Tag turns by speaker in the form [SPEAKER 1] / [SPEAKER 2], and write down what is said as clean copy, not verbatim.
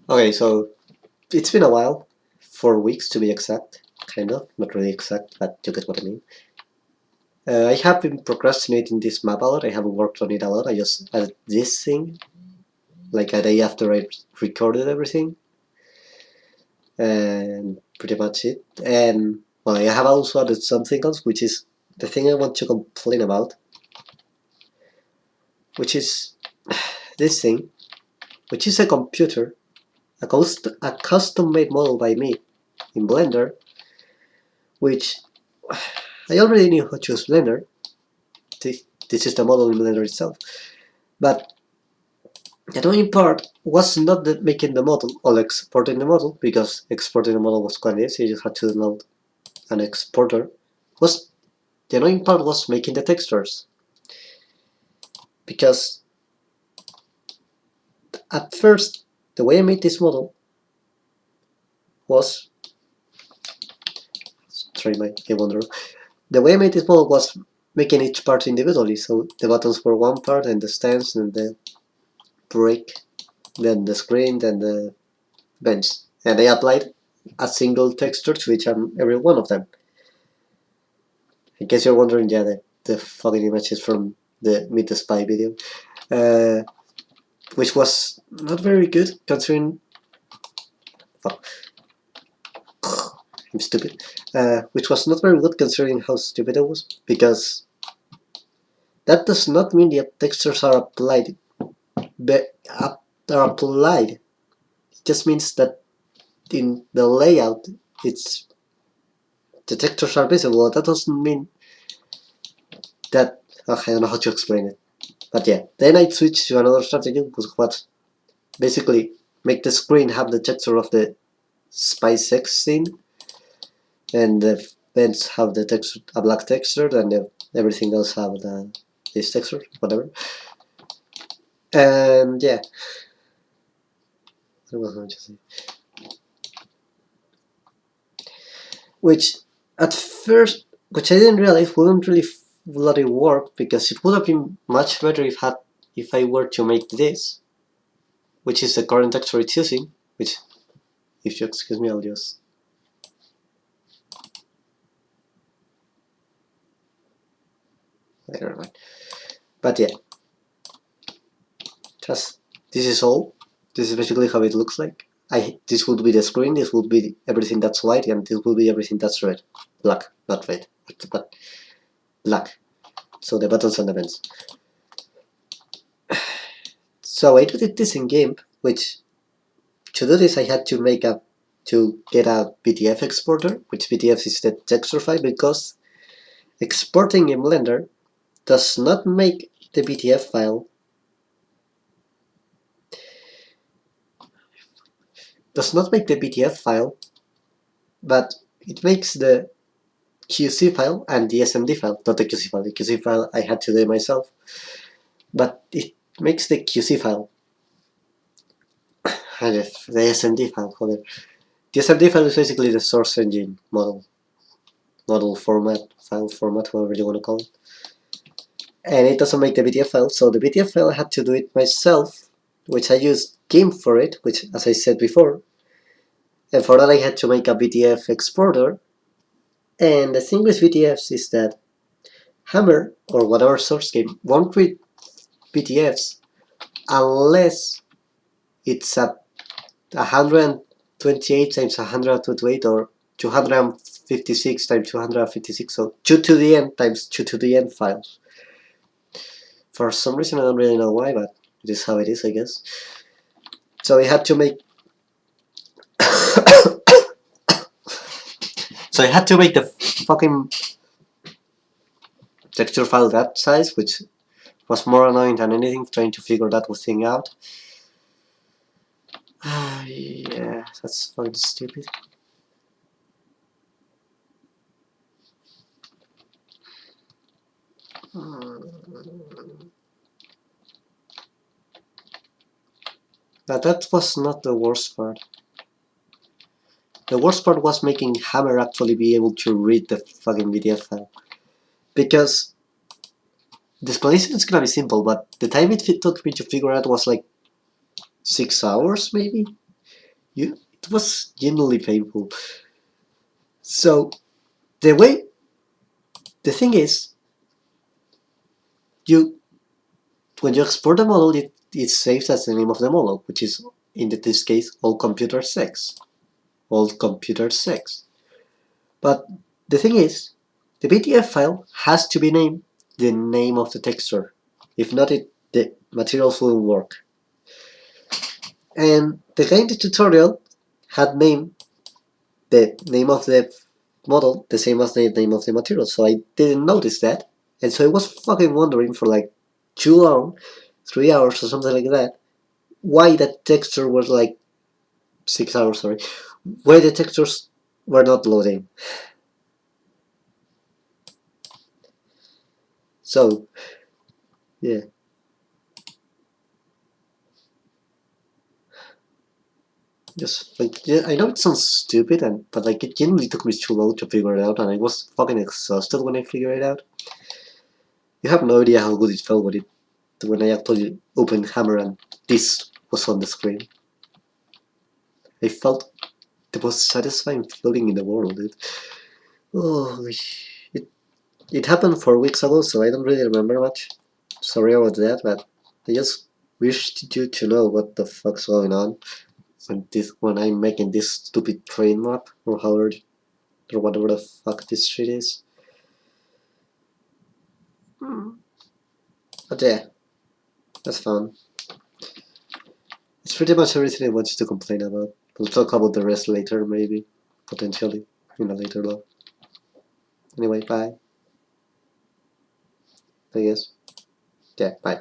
[SPEAKER 1] Okay, so it's been a while, 4 weeks to be exact, kind of, not really exact, but you get what I mean. I have been procrastinating this map a lot. I haven't worked on it a lot. I just added this thing like a day after I recorded everything, and pretty much it. And well, I have also added something else, which is the thing I want to complain about, which is this thing, which is a computer, a custom-made model by me in Blender, which I already knew how to use Blender. This is the model in Blender itself. But the annoying part was not making the model or exporting the model, because exporting the model was quite easy. You just had to download an exporter. Was The annoying part was making the textures, because at first the way I made this model was try my wonder. The way I made this model was making each part individually. So the buttons were one part, and the stance, and the brake, then the screen, then the bench, and I applied a single texture to each and every one of them. In case you're wondering, yeah, the fucking image is from the Meet the Spy video, uh, which was not very good considering. Fuck, I'm stupid. Which was not very good considering how stupid I was, because that does not mean the textures are applied. Are applied. It just means that in the layout, it's the textures are visible. That doesn't mean that. I don't know how to explain it. But yeah, then I switched to another strategy, which was basically make the screen have the texture of the SpaceX scene, and the vents have the texture, a black texture, and everything else have this texture, whatever. And yeah, what was I going to say? Which at first, which I didn't realize wouldn't really bloody work, because it would have been much better if I were to make this, which is the current texture it's using. Which, if you excuse me, I'll just. Never mind. But yeah, just this is all. This is basically how it looks like. This would be the screen. This would be everything that's white, and this would be everything that's red, black, not red, but black. So the buttons and the vents. So I did this in GIMP, which to do this I had to get a BTF exporter, which BTF is the texture file, because exporting in Blender does not make the BTF file but it makes the QC file and the SMD file, not the QC file. The QC file I had to do myself, but it makes the QC file and the SMD file. Whatever. The SMD file is basically the source engine model format, file format, whatever you want to call it. And it doesn't make the BTF file, so the BTF file I had to do it myself, which I used GIMP for it, which, as I said before. And for that I had to make a BTF exporter. And the thing with BTFs is that Hammer, or whatever source game, won't read BTFs unless it's at 128 times 128, or 256 times 256, so 2 to the n times 2 to the n files. For some reason I don't really know why, but it is how it is, I guess. So I had to make the fucking texture file that size, which was more annoying than anything, trying to figure that thing out. Yeah, that's fucking stupid. But that was not the worst part. The worst part was making Hammer actually be able to read the fucking BTF file. Because the explanation is gonna be simple, but the time it took me to figure out was like 6 hours, maybe? It was genuinely painful. So the way the thing is, you when you export the model, it saves as the name of the model, which is in this case all computer sex. All computer sex. But the thing is, the BTF file has to be named the name of the texture. If not, the materials won't work. And the guy in the tutorial had named the name of the model the same as the name of the material, so I didn't notice that. And so I was fucking wondering for like too long, 3 hours or something like that, why that texture was like 6 hours, sorry, why the textures were not loading. So, yeah. Just like, yeah, I know it sounds stupid, but like it genuinely took me too long to figure it out, and I was fucking exhausted when I figured it out. You have no idea how good it felt when I actually opened Hammer and this was on the screen. I felt the most satisfying feeling in the world, dude. Oh, it, it happened 4 weeks ago, so I don't really remember much. Sorry about that, but I just wished you to know what the fuck's going on when I'm making this stupid train map or whatever the fuck this shit is. But yeah, that's fun. It's pretty much everything I wanted to complain about. We'll talk about the rest later, maybe, potentially, in a later log. Anyway, bye. I guess. Yeah, bye.